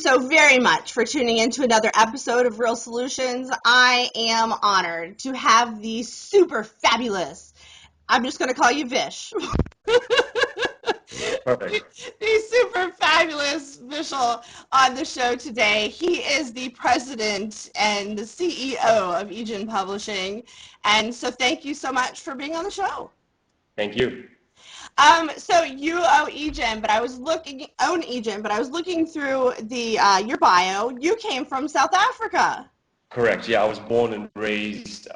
so very much for tuning in to another episode of Real Solutions. I am honored to have the super fabulous, I'm just going to call you Vish. Perfect. The super fabulous Vishal on the show today. He is the president and the CEO of Egen Publishing. And so thank you so much for being on the show. Thank you. So you own Egen, but I was looking through the your bio. You came from South Africa. Correct. Yeah, I was born and raised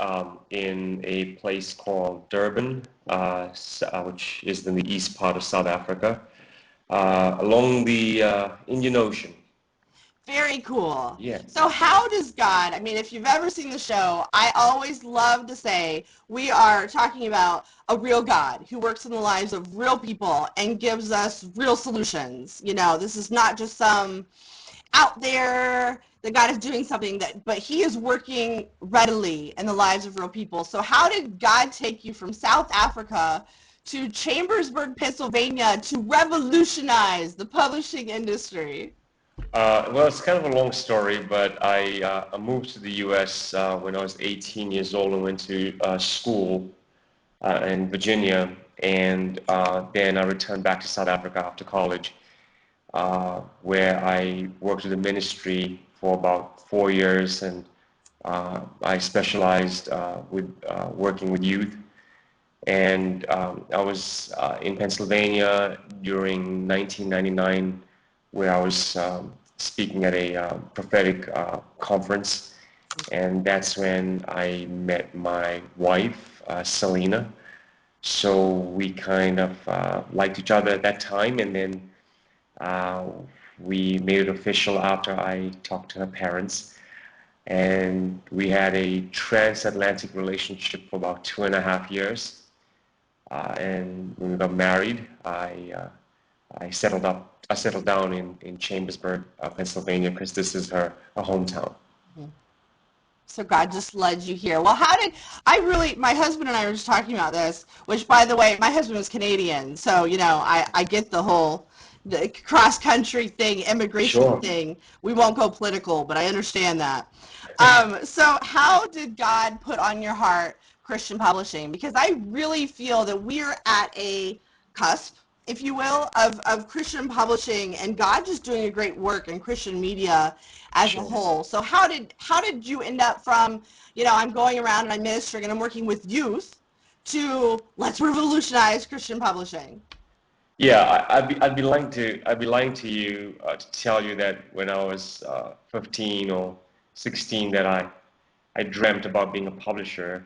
in a place called Durban, which is in the east part of South Africa, along the Indian Ocean. Very cool. Yeah. So how does God, I mean, if you've ever seen the show, I always love to say we are talking about a real God who works in the lives of real people and gives us real solutions. You know, this is not just some out there that God is doing something but he is working readily in the lives of real people. So how did God take you from South Africa to Chambersburg, Pennsylvania to revolutionize the publishing industry? Well, it's kind of a long story, but I moved to the U.S. When I was 18 years old and went to school in Virginia, and then I returned back to South Africa after college, where I worked with the ministry for about 4 years, and I specialized with working with youth. And I was in Pennsylvania during 1999, where I was speaking at a prophetic conference, and that's when I met my wife, Selena. So we kind of liked each other at that time, and then uh, we made it official after I talked to her parents, and we had a transatlantic relationship for about 2.5 years. And when we got married, I settled down in Chambersburg, Pennsylvania, because this is her hometown. So God just led you here. Well, my husband and I were just talking about this, which by the way, my husband was Canadian. So, you know, I get the cross-country thing, immigration Sure. thing. We won't go political, but I understand that. So how did God put on your heart Christian publishing? Because I really feel that we're at a cusp, if you will, of Christian publishing and God just doing a great work in Christian media as a Sure. whole. So how did you end up from, you know, I'm going around and I'm ministering and I'm working with youth to let's revolutionize Christian publishing? Yeah, I'd be lying to you to tell you that when I was 15 or 16 that I dreamt about being a publisher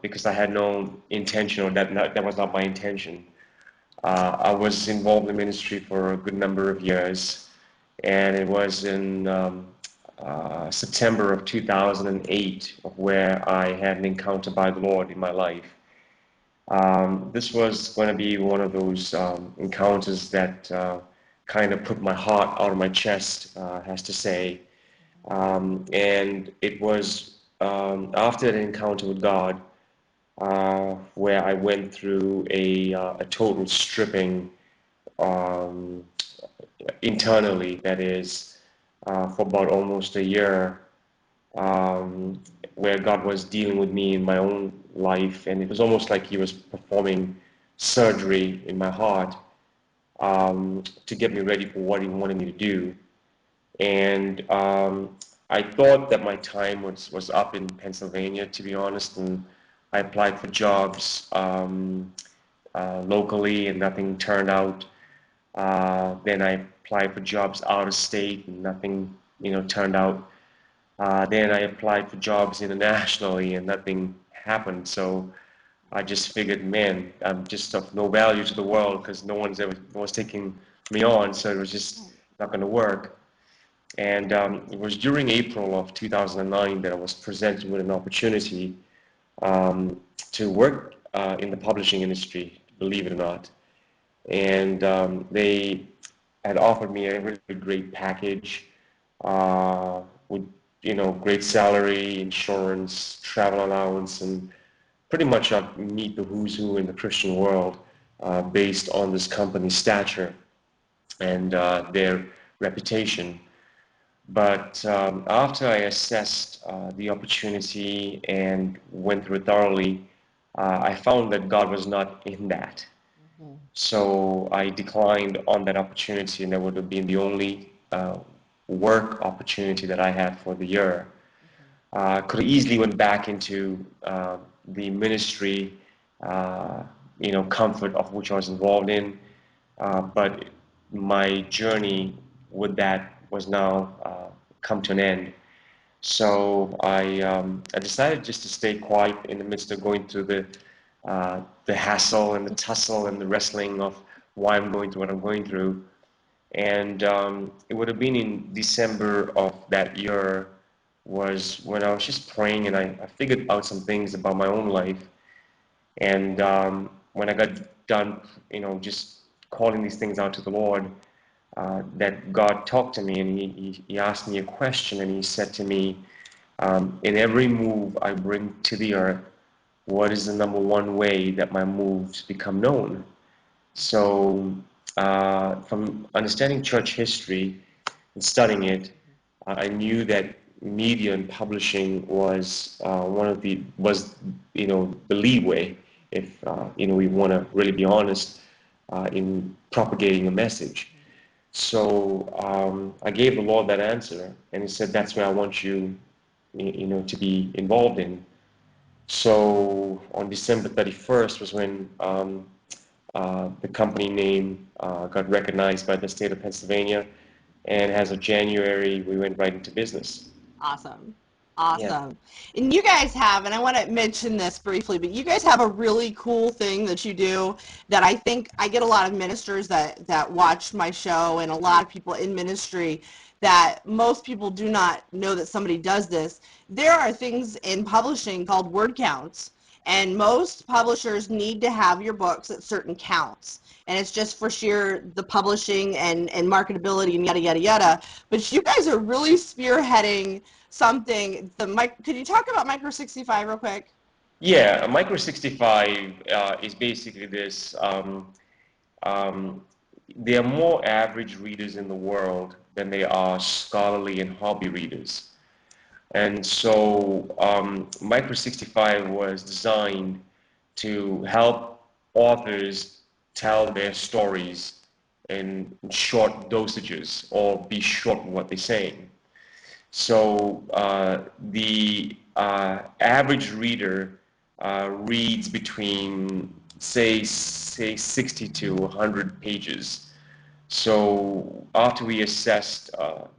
because I had no intention, or that was not my intention. I was involved in ministry for a good number of years, and it was in September of 2008 of where I had an encounter by the Lord in my life. This was going to be one of those encounters that kind of put my heart out of my chest, has to say. And it was after that encounter with God where I went through a total stripping um, internally, that is, for about almost a year, um, where God was dealing with me in my own life, and it was almost like He was performing surgery in my heart to get me ready for what He wanted me to do. And I thought that my time was up in Pennsylvania, to be honest, and I applied for jobs locally, and nothing turned out. Then I applied for jobs out of state, and nothing, turned out. Then I applied for jobs internationally, and nothing happened. So I just figured, man, I'm just of no value to the world because no one's taking me on. So it was just not going to work. And it was during April of 2009 that I was presented with an opportunity to work in the publishing industry, believe it or not. And they had offered me a really great package with, great salary, insurance, travel allowance, and pretty much I'd meet the who's who in the Christian world based on this company's stature and their reputation. But after I assessed the opportunity and went through it thoroughly, I found that God was not in that. Mhm. So I declined on that opportunity, and that would have been the only work opportunity that I had for the year. Could have easily went back into the ministry, uh, comfort of which I was involved in, but my journey with that was now come to an end. So I decided just to stay quiet in the midst of going through the hassle and the tussle and the wrestling of why I'm going through what I'm going through. And it would have been in December of that year was when I was just praying and I figured out some things about my own life. And when I got done, just calling these things out to the Lord, that God talked to me and he asked me a question and he said to me, in every move I bring to the earth, what is the number one way that my moves become known? So, from understanding church history and studying it, I knew that media and publishing was the leeway, if we want to really be honest, in propagating a message. So I gave the Lord that answer, and He said, "That's where I want you, to be involved in." So on December 31st was when the company name got recognized by the state of Pennsylvania, and as of January, we went right into business. Awesome. Yeah. Awesome. And you guys have, and I want to mention this briefly, but you guys have a really cool thing that you do that I think I get a lot of ministers that watch my show and a lot of people in ministry that most people do not know that somebody does this. There are things in publishing called word counts, and most publishers need to have your books at certain counts. And it's just for sheer the publishing and marketability and yada, yada, yada. But you guys are really spearheading something. Could you talk about Micro 65 real quick? Yeah, Micro 65 is basically this. Um, there are more average readers in the world than there are scholarly and hobby readers. And so Micro 65 was designed to help authors tell their stories in short dosages or be short in what they're saying. So the average reader reads between say 60 to 100 pages. So after we assessed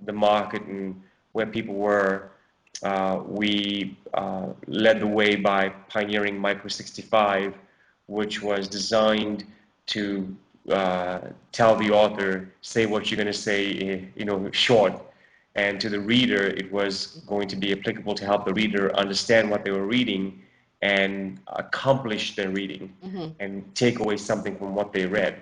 the market and where people were, we led the way by pioneering Micro 65, which was designed to tell the author, say what you're going to say, short. And to the reader, it was going to be applicable to help the reader understand what they were reading and accomplish their reading Mm-hmm. and take away something from what they read.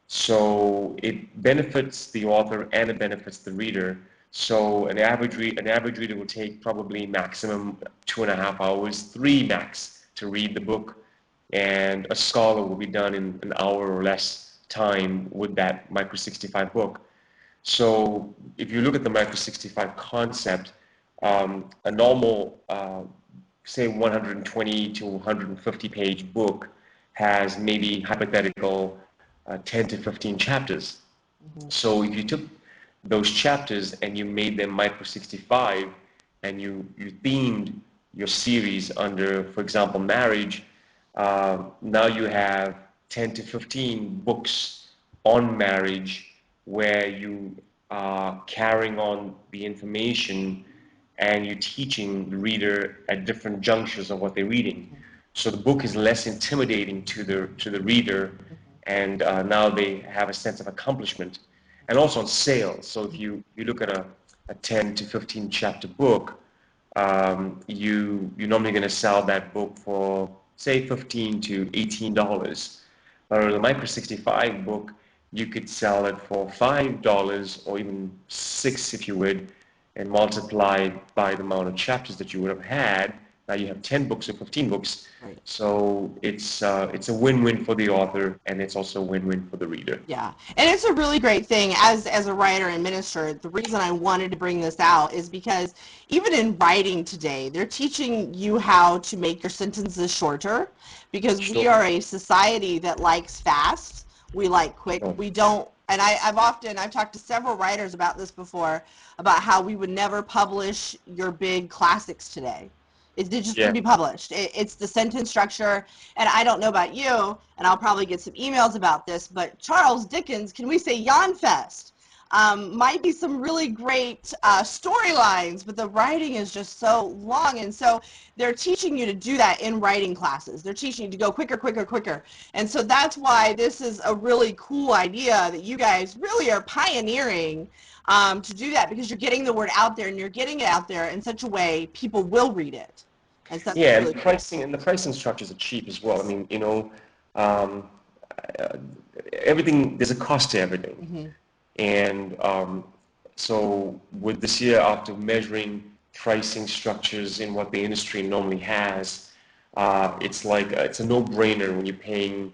So it benefits the author and it benefits the reader. So an average reader will take probably maximum 2.5 hours, three max, to read the book, and a scholar will be done in an hour or less time with that Micro 65 book. So if you look at the Micro 65 concept, a normal, say 120 to 150 page book has maybe hypothetical 10 to 15 chapters. Mm-hmm. So if you took those chapters and you made them Micro 65 and you themed your series under, for example, marriage, now you have 10 to 15 books on marriage where you are carrying on the information and you're teaching the reader at different junctures of what they're reading. So the book is less intimidating to the reader, and now they have a sense of accomplishment, and also on sales. So if you look at a 10 to 15 chapter book, you're normally going to sell that book for say $15 to $18. But with a Micro 65 book, you could sell it for $5 or even six if you would, and multiply by the amount of chapters that you would have had, Now you have 10 books or 15 books. Right. So it's a win-win for the author, and it's also a win-win for the reader. Yeah, and it's a really great thing as a writer and minister. The reason I wanted to bring this out is because even in writing today, they're teaching you how to make your sentences shorter, because we Sure. are a society that likes fast. We like quick. Sure. We don't, and I've talked to several writers about this before, about how we would never publish your big classics today. It just Yeah. wouldn't be published. It's the sentence structure, and I don't know about you, and I'll probably get some emails about this, but Charles Dickens, can we say Janfest? Might be some really great storylines, but the writing is just so long, and so they're teaching you to do that in writing classes. They're teaching you to go quicker, quicker, quicker, and so that's why this is a really cool idea that you guys really are pioneering, to do that, because you're getting the word out there, and you're getting it out there in such a way people will read it. And so Yeah, that's and really cool. the pricing structures are cheap as well. I mean, um, uh, everything, there's a cost to everything. Mm-hmm. And so with this year, after measuring pricing structures in what the industry normally has, it's like it's a no-brainer when you're paying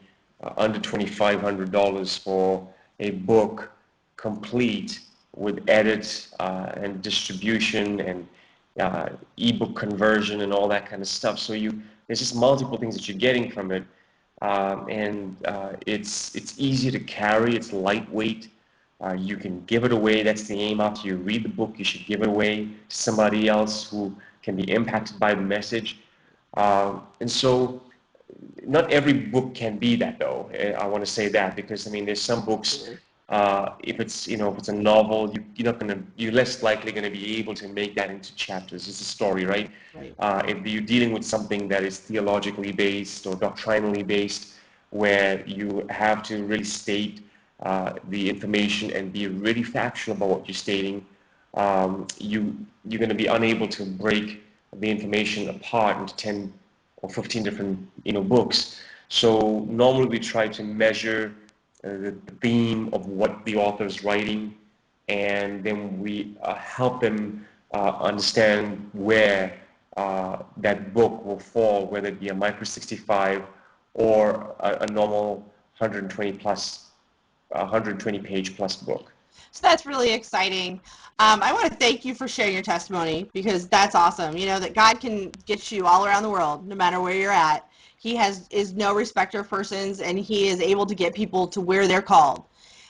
under $2,500 for a book complete with edit and distribution and ebook conversion and all that kind of stuff. So there's just multiple things that you're getting from it, and it's easy to carry. It's lightweight. You can give it away. That's the aim. After you read the book, you should give it away to somebody else who can be impacted by the message. And so not every book can be that, though. I want to say that, because I mean, there's some books. If it's if it's a novel, you're less likely going to be able to make that into chapters. It's a story, right? Right. If you're dealing with something that is theologically based or doctrinally based, where you have to really state the information and be really factual about what you're stating, you're going to be unable to break the information apart into 10 or 15 different books. So normally we try to measure the theme of what the author is writing, and then we help them understand where that book will fall, whether it be a micro 65 or a normal 120 page plus book. So that's really exciting. I want to thank you for sharing your testimony, because that's awesome. You know that God can get you all around the world, no matter where you're at. He is no respecter of persons, and He is able to get people to where they're called.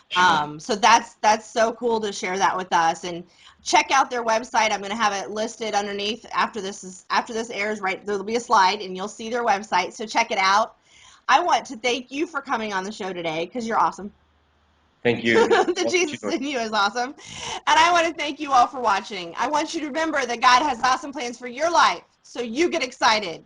Sure. So that's so cool to share that with us. And check out their website. I'm going to have it listed underneath after this airs. Right, there'll be a slide, and you'll see their website. So check it out. I want to thank you for coming on the show today, because you're awesome. Thank you. The Jesus in you is awesome. And I want to thank you all for watching. I want you to remember that God has awesome plans for your life, so you get excited.